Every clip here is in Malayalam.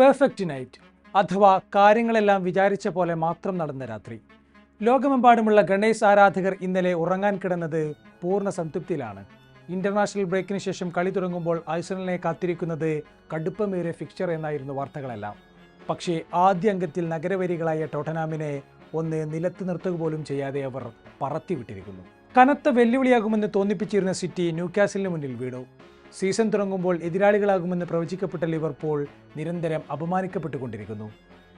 പെർഫെക്റ്റ് നൈറ്റ് അഥവാ കാര്യങ്ങളെല്ലാം വിചാരിച്ച പോലെ മാത്രം നടന്ന രാത്രി. ലോകമെമ്പാടുമുള്ള ഗണേശ് ആരാധകർ ഇന്നലെ ഉറങ്ങാൻ കിടന്നത് പൂർണ്ണ സംതൃപ്തിയിലാണ്. ഇന്റർനാഷണൽ ബ്രേക്കിന് ശേഷം കളി തുടങ്ങുമ്പോൾ ആഴ്സണലിനെ കാത്തിരിക്കുന്നത് കടുപ്പമേറിയ ഫിക്ചർ എന്നായിരുന്നു വാർത്തകളെല്ലാം. പക്ഷേ ആദ്യ അങ്കത്തിൽ നഗരവരികളായ ടോട്ടനാമിനെ ഒന്ന് നിലത്ത് നിർത്തുക പോലും ചെയ്യാതെ അവർ പറത്തിവിട്ടിരിക്കുന്നു. കനത്ത വെല്ലുവിളിയാകുമെന്ന് തോന്നിപ്പിച്ചിരുന്ന സിറ്റി ന്യൂകാസിലിന് മുന്നിൽ വീണു. സീസൺ തുടങ്ങുമ്പോൾ എതിരാളികളാകുമെന്ന് പ്രവചിക്കപ്പെട്ട ലിവർപൂൾ നിരന്തരം അപമാനിക്കപ്പെട്ടുകൊണ്ടിരിക്കുന്നു.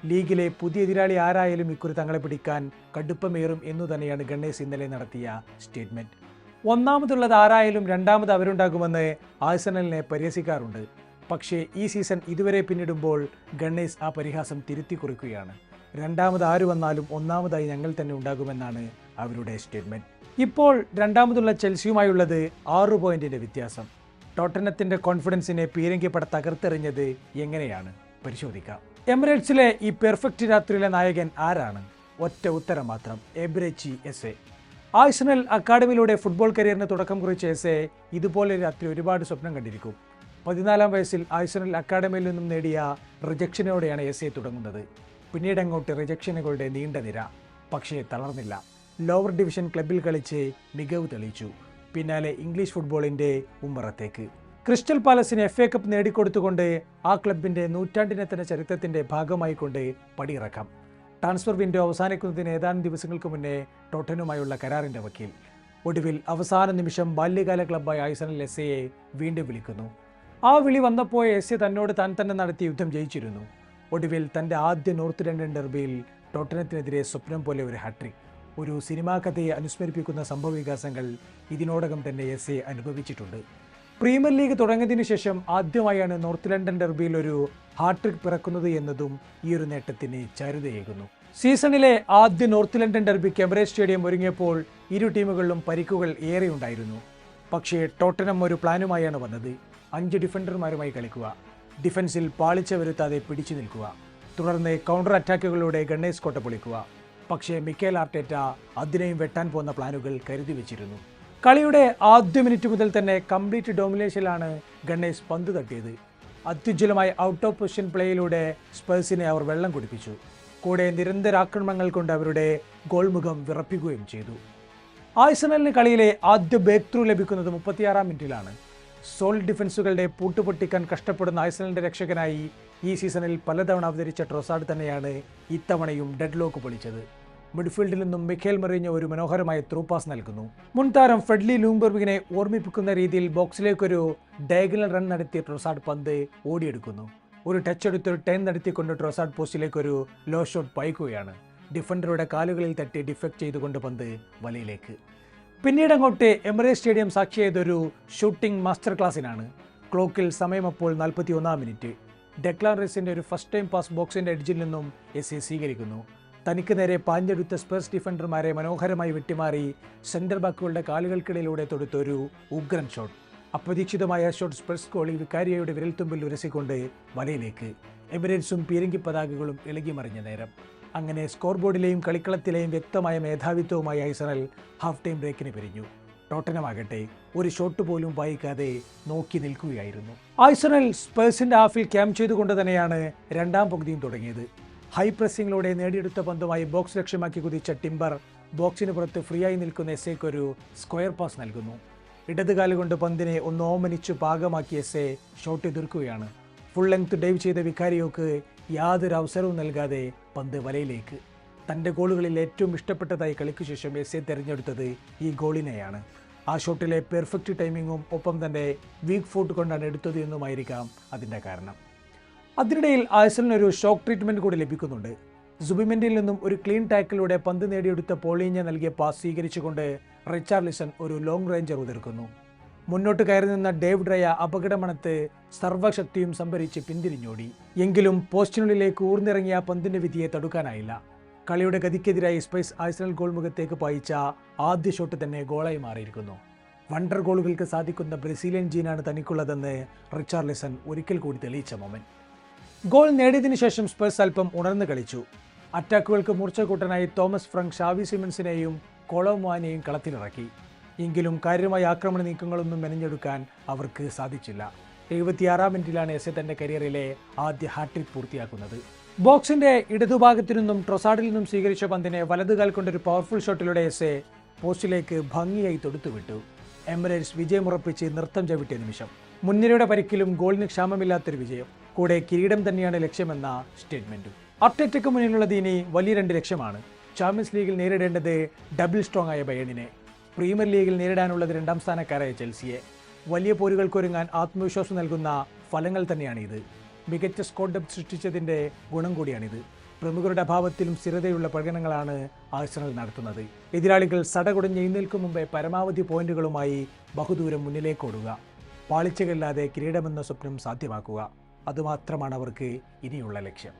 ലീഗിലെ പുതിയ എതിരാളി ആരായാലും ഇക്കുറി തങ്ങളെ പിടിക്കാൻ കടുപ്പമേറും എന്നു തന്നെയാണ് ഗണ്ണേഴ്സ് ഇന്നലെ നടത്തിയ സ്റ്റേറ്റ്മെന്റ്. ഒന്നാമതുള്ളത് ആരായാലും രണ്ടാമത് അവരുണ്ടാകുമെന്ന് ആഴ്സണലിനെ പരിഹസിക്കാറുണ്ട്. പക്ഷേ ഈ സീസൺ ഇതുവരെ പിന്നിടുമ്പോൾ ഗണ്ണേഴ്സ് ആ പരിഹാസം തിരുത്തി കുറിക്കുകയാണ്. രണ്ടാമത് ആര് വന്നാലും ഒന്നാമതായി ഞങ്ങൾ തന്നെ ഉണ്ടാകുമെന്നാണ് അവരുടെ സ്റ്റേറ്റ്മെന്റ്. ഇപ്പോൾ രണ്ടാമതുള്ള ചെൽസിയുമായുള്ളത് 6 പോയിന്റിന്റെ വ്യത്യാസം. ടോട്ടനത്തിന്റെ കോൺഫിഡൻസിനെ പീരങ്കിപ്പട തകർത്തെറിഞ്ഞത് എങ്ങനെയാണ് പരിശോധിക്കാം. എമിറേറ്റ്സിലെ ഈ പെർഫെക്റ്റ് രാത്രിയിലെ നായകൻ ആരാണ്? ഒറ്റ ഉത്തരം മാത്രം, എബ്രേച്ചി എസ്സെ. ആഴ്സണൽ അക്കാഡമിയിലൂടെ ഫുട്ബോൾ കരിയറിന് തുടക്കം കുറിച്ച എസ്സെ ഇതുപോലെ രാത്രി ഒരുപാട് സ്വപ്നം കണ്ടിരിക്കും. 14 വയസ്സിൽ ആഴ്സണൽ അക്കാഡമിയിൽ നിന്നും നേടിയ റിജക്ഷനോടെയാണ് എസ്സെ തുടങ്ങുന്നത്. പിന്നീട് അങ്ങോട്ട് റിജക്ഷനുകളുടെ നീണ്ട നിര. പക്ഷേ തളർന്നില്ല. ലോവർ ഡിവിഷൻ ക്ലബിൽ കളിച്ച് മികവ് തെളിയിച്ചു. പിന്നാലെ ഇംഗ്ലീഷ് ഫുട്ബോളിന്റെ ഉമ്മറത്തേക്ക്. ക്രിസ്റ്റൽ പാലസിന് FA കപ്പ് നേടിക്കൊടുത്തുകൊണ്ട് ആ ക്ലബിന്റെ നൂറ്റാണ്ടിനെത്തന്നെ ചരിത്രത്തിന്റെ ഭാഗമായിക്കൊണ്ട് പടിയിറക്കാം. ട്രാൻസ്ഫർ വിൻഡോ അവസാനിക്കുന്നതിന് ഏതാനും ദിവസങ്ങൾക്ക് മുന്നേ ടോട്ടനുമായുള്ള കരാറിന്റെ വക്കീൽ. ഒടുവിൽ അവസാന നിമിഷം ബാല്യകാല ക്ലബ്ബായ ആഴ്സണൽ എസ്സയെ വീണ്ടും വിളിക്കുന്നു. ആ വിളി വന്നപ്പോൾ എസ്സെ തന്നോട് താൻ തന്നെ നടത്തിയ യുദ്ധം ജയിച്ചിരുന്നു. ഒടുവിൽ തന്റെ ആദ്യ നോർത്ത് ലണ്ടൻ ഡെർബിയിൽ ടോട്ടനത്തിനെതിരെ സ്വപ്നം പോലെ ഒരു ഹാട്രിക്. ഒരു സിനിമാ കഥയെ അനുസ്മരിപ്പിക്കുന്ന സംഭവവികാസങ്ങൾ ഇതിനോടകം തന്നെ എസ്സെ അനുഭവിച്ചിട്ടുണ്ട്. പ്രീമിയർ ലീഗ് തുടങ്ങിയതിനു ശേഷം ആദ്യമായാണ് നോർത്ത് ലണ്ടൻ ഡെർബിയിൽ ഒരു ഹാട്രിക് പിറക്കുന്നത് എന്നതും ഈ ഒരു നേട്ടത്തിന് ചാരുതയേകുന്നു. സീസണിലെ ആദ്യ നോർത്ത് ലണ്ടൻ ഡെർബിക്ക് എമിറേറ്റ്സ് സ്റ്റേഡിയം ഒരുങ്ങിയപ്പോൾ ഇരു ടീമുകളിലും പരിക്കുകൾ ഏറെയുണ്ടായിരുന്നു. പക്ഷേ ടോട്ടനം ഒരു പ്ലാനുമായാണ് വന്നത്. 5 ഡിഫൻഡർമാരുമായി കളിക്കുക, ഡിഫൻസിൽ പാളിച്ച വരുത്താതെ പിടിച്ചു നിൽക്കുക, തുടർന്ന് കൗണ്ടർ അറ്റാക്കുകളിലൂടെ ഗണ്ണേഴ്സ് കോട്ട പൊളിക്കുക. പക്ഷേ മിക്കേൽ ആർട്ടേറ്റ അതിനെയും വെട്ടാൻ പോകുന്ന പ്ലാനുകൾ കരുതി വെച്ചിരുന്നു. കളിയുടെ ആദ്യ മിനിറ്റ് മുതൽ തന്നെ കംപ്ലീറ്റ് ഡോമിനേഷനിലാണ് ഗണ്ണേഴ്സ് പന്ത് തട്ടിയത്. അത്യുജ്വലമായ ഔട്ട് ഓഫ് പൊസിഷൻ പ്ലേയിലൂടെ സ്പേഴ്സിനെ അവർ വെള്ളം കുടിപ്പിച്ചു. കൂടെ നിരന്തര ആക്രമണങ്ങൾ കൊണ്ട് അവരുടെ ഗോൾ മുഖം വിറപ്പിക്കുകയും ചെയ്തു. ആഴ്സണലിന് കളിയിലെ ആദ്യ ബ്രേക്ക് ത്രൂ ലഭിക്കുന്നത് 36 മിനിറ്റിലാണ്. സോൾ ഡിഫൻസുകളുടെ പൂട്ടുപൊട്ടിക്കാൻ കഷ്ടപ്പെടുന്ന ആഴ്സണലിന്റെ രക്ഷകനായി ഈ സീസണിൽ പലതവണ അവതരിച്ച ട്രോസാർഡ് തന്നെയാണ് ഇത്തവണയും ഡെഡ് ലോക്ക് പൊളിച്ചത്. മിഡ്ഫീൽഡിൽ നിന്നും മിഖേൽ മെറീഞ്ഞോ ഒരു മനോഹരമായ ത്രൂ പാസ് നൽകുന്നു. മുൻതാരം ഫ്രെഡ്ലി ലൂംബെർഗിനെ ഓർമ്മിപ്പിക്കുന്ന രീതിയിൽ ബോക്സിലേക്കൊരു ഡയഗണൽ റൺ നടത്തിയ ട്രോസാർഡ് പന്ത് ഓടിയെടുക്കുന്നു. ഒരു ടച്ച് എടുത്തൊരു ടേൺ നടത്തിക്കൊണ്ട് ട്രോസാർഡ് പോസ്റ്റിലേക്കൊരു ലോ ഷോട്ട് പായിക്കുകയാണ്. ഡിഫൻഡറുടെ കാലുകളിൽ തട്ടി ഡിഫെക്ട് ചെയ്തുകൊണ്ട് പന്ത് വലയിലേക്ക്. പിന്നീട് അങ്ങോട്ട് എമിറേറ്റ്സ് സ്റ്റേഡിയം സാക്ഷിയായതൊരു ഷൂട്ടിംഗ് മാസ്റ്റർ ക്ലാസ്സിനാണ്. ക്ലോക്കിൽ സമയം അപ്പോൾ 41 മിനിറ്റ്. ഡെക്ലാൻ റൈസിന്റെ ഒരു ഫസ്റ്റ് ടൈം പാസ് ബോക്സിന്റെ എഡ്ജിൽ നിന്നും എസ്സെ സ്വീകരിക്കുന്നു. തനിക്ക് നേരെ പാഞ്ഞെടുത്ത സ്പേഴ്സ് ഡിഫൻഡർമാരെ മനോഹരമായി വെട്ടിമാറി സെന്റർ ബാക്കുകളുടെ കാലുകൾക്കിടയിലൂടെ തൊടുത്തൊരു ഉഗ്രൻ ഷോട്ട്. അപ്രതീക്ഷിതമായ ഷോട്ട് സ്പേഴ്സ് ഗോളി വിക്കാരിയയുടെ വിരൽത്തുമ്പിൽ ഉരസിക്കൊണ്ട് വലയിലേക്ക്. എമിറേറ്റ്സും പീരങ്കി പതാകകളും ഇളകി മറിഞ്ഞ നേരം. അങ്ങനെ സ്കോർ ബോർഡിലെയും കളിക്കളത്തിലെയും വ്യക്തമായ മേധാവിത്വവുമായി ആഴ്സണൽ ഹാഫ് ടൈം ബ്രേക്കിന് പിരിഞ്ഞു. ടോട്ടനമാകട്ടെ ഒരു ഷോട്ട് പോലും വായിക്കാതെ നോക്കി നിൽക്കുകയായിരുന്നു. ആഴ്സണൽ സ്പേഴ്സിന്റെ ഹാഫിൽ ക്യാമ്പ് ചെയ്തുകൊണ്ട് തന്നെയാണ് രണ്ടാം പകുതിയും തുടങ്ങിയത്. ഹൈ പ്രസ്സിങ്ങിലൂടെ നേടിയെടുത്ത പന്തുമായി ബോക്സ് ലക്ഷ്യമാക്കി കുതിച്ച ടിംബർ ബോക്സിന് പുറത്ത് ഫ്രീ ആയി നിൽക്കുന്ന എസ്സെക്ക് ഒരു സ്ക്വയർ പാസ് നൽകുന്നു. ഇടതുകാലുകൊണ്ട് പന്തിനെ ഒന്ന് ഓമനിച്ചു പാകമാക്കി എസ്സെ ഷോട്ട് എതിർക്കുകയാണ്. ഫുൾ ലെങ്ത് ഡൈവ് ചെയ്ത വിക്കാരിയോക്ക് യാതൊരു അവസരവും നൽകാതെ പന്ത് വലയിലേക്ക്. തൻ്റെ ഗോളുകളിൽ ഏറ്റവും ഇഷ്ടപ്പെട്ടതായി കളിക്കു ശേഷം എസ്സെ തിരഞ്ഞെടുത്തത് ഈ ഗോളിനെയാണ്. ആ ഷോട്ടിലെ പെർഫെക്റ്റ് ടൈമിങ്ങും ഒപ്പം തന്നെ വീക്ക് ഫുട്ട് കൊണ്ടാണ് എടുത്തത് എന്നുമായിരിക്കാം അതിൻ്റെ കാരണം. അതിനിടയിൽ ആഴ്സണലിനൊരു ഷോക്ക് ട്രീറ്റ്മെൻറ്റ് കൂടി ലഭിക്കുന്നുണ്ട്. സുബിമെൻഡിൽ നിന്നും ഒരു ക്ലീൻ ടാക്കിലൂടെ പന്ത് നേടിയെടുത്ത പോളീഞ്ഞ നൽകിയ പാസ് സ്വീകരിച്ചുകൊണ്ട് റിച്ചാർലിസൺ ഒരു ലോങ് റേഞ്ചർ ഉതിർക്കുന്നു. മുന്നോട്ട് കയറി നിന്ന ഡേവ് ഡ്രയ അപകടമണത്ത് സർവ്വശക്തിയും സംഭരിച്ച് പിന്തിരിഞ്ഞോടി. എങ്കിലും പോസ്റ്റിനുള്ളിലേക്ക് ഊർന്നിറങ്ങിയ പന്തിന്റെ വിധിയെ തടുക്കാനായില്ല. കളിയുടെ ഗതിക്കെതിരായി സ്പേസ് ആഴ്സണൽ ഗോൾ മുഖത്തേക്ക് പായിച്ച ആദ്യ ഷോട്ട് തന്നെ ഗോളായി മാറിയിരിക്കുന്നു. വണ്ടർ ഗോളുകൾക്ക് സാധിക്കുന്ന ബ്രസീലിയൻ ജീനാണ് തനിക്കുള്ളതെന്ന് റിച്ചാർലിസൺ ഒരിക്കൽ കൂടി തെളിയിച്ച മൊമെന്റ്. ഗോൾ നേടിയതിനു ശേഷം സ്പേഴ്സ് അല്പം ഉണർന്നു കളിച്ചു. അറ്റാക്കുകൾക്ക് മൂർച്ച കൂട്ടാനായി തോമസ് ഫ്രങ്ക് ഷാവി സിമൻസിനെയും കൊളോമുവാനെയും കളത്തിലിറക്കി. എങ്കിലും കാര്യമായ ആക്രമണ നീക്കങ്ങളൊന്നും മെനഞ്ഞെടുക്കാൻ അവർക്ക് സാധിച്ചില്ല. 76-ാം മിനിറ്റിലാണ് എസെ തന്റെ കരിയറിലെ ആദ്യ ഹാട്രിക് പൂർത്തിയാക്കുന്നത്. ബോക്സിന്റെ ഇടതുഭാഗത്തു നിന്നും ട്രൊസാർഡിൽ നിന്നും സ്വീകരിച്ച പന്തിനെ വലതുകാൽ കൊണ്ടൊരു പവർഫുൾ ഷോട്ടിലൂടെ എസെ പോസ്റ്റിലേക്ക് ഭംഗിയായി തൊടുത്തുവിട്ടു. എമിറേറ്റ്സ് വിജയമുറപ്പിച്ച് നൃത്തം ചവിട്ടിയ നിമിഷം. മുൻനിരയുടെ പരിക്കിലും ഗോളിന് ക്ഷാമമില്ലാത്തൊരു വിജയം, കൂടെ കിരീടം തന്നെയാണ് ലക്ഷ്യമെന്ന സ്റ്റേറ്റ്മെന്റും. അർട്ടറ്റയ്ക്ക് മുന്നിലുള്ളത് ഇനി വലിയ 2 ലക്ഷ്യമാണ്. ചാമ്പ്യൻസ് ലീഗിൽ നേരിടേണ്ടത് ഡബിൾ സ്ട്രോങ് ആയ ബയേണിനെ, പ്രീമിയർ ലീഗിൽ നേരിടാനുള്ളത് 2ാം സ്ഥാനക്കാരായ ചെൽസിയെ. വലിയ പോരുകൾക്കൊരുങ്ങാൻ ആത്മവിശ്വാസം നൽകുന്ന ഫലങ്ങൾ തന്നെയാണിത്. മികച്ച സ്ക്വാഡ് ഡെപ്ത് സൃഷ്ടിച്ചതിൻ്റെ ഗുണം കൂടിയാണിത്. പ്രമുഖരുടെ അഭാവത്തിലും സ്ഥിരതയുള്ള പ്രകടനങ്ങളാണ് ആഴ്സണൽ നടത്തുന്നത്. എതിരാളികൾ സടകുടഞ്ഞ് എഴുന്നേൽക്കും മുമ്പേ പരമാവധി പോയിന്റുകളുമായി ബഹുദൂരം മുന്നിലേക്കോടുക, പാളിച്ചകളില്ലാതെ കിരീടമെന്ന സ്വപ്നം സാധ്യമാക്കുക. അതുമാത്രമാണ് അവർക്ക് ഇനിയുള്ള ലക്ഷ്യം.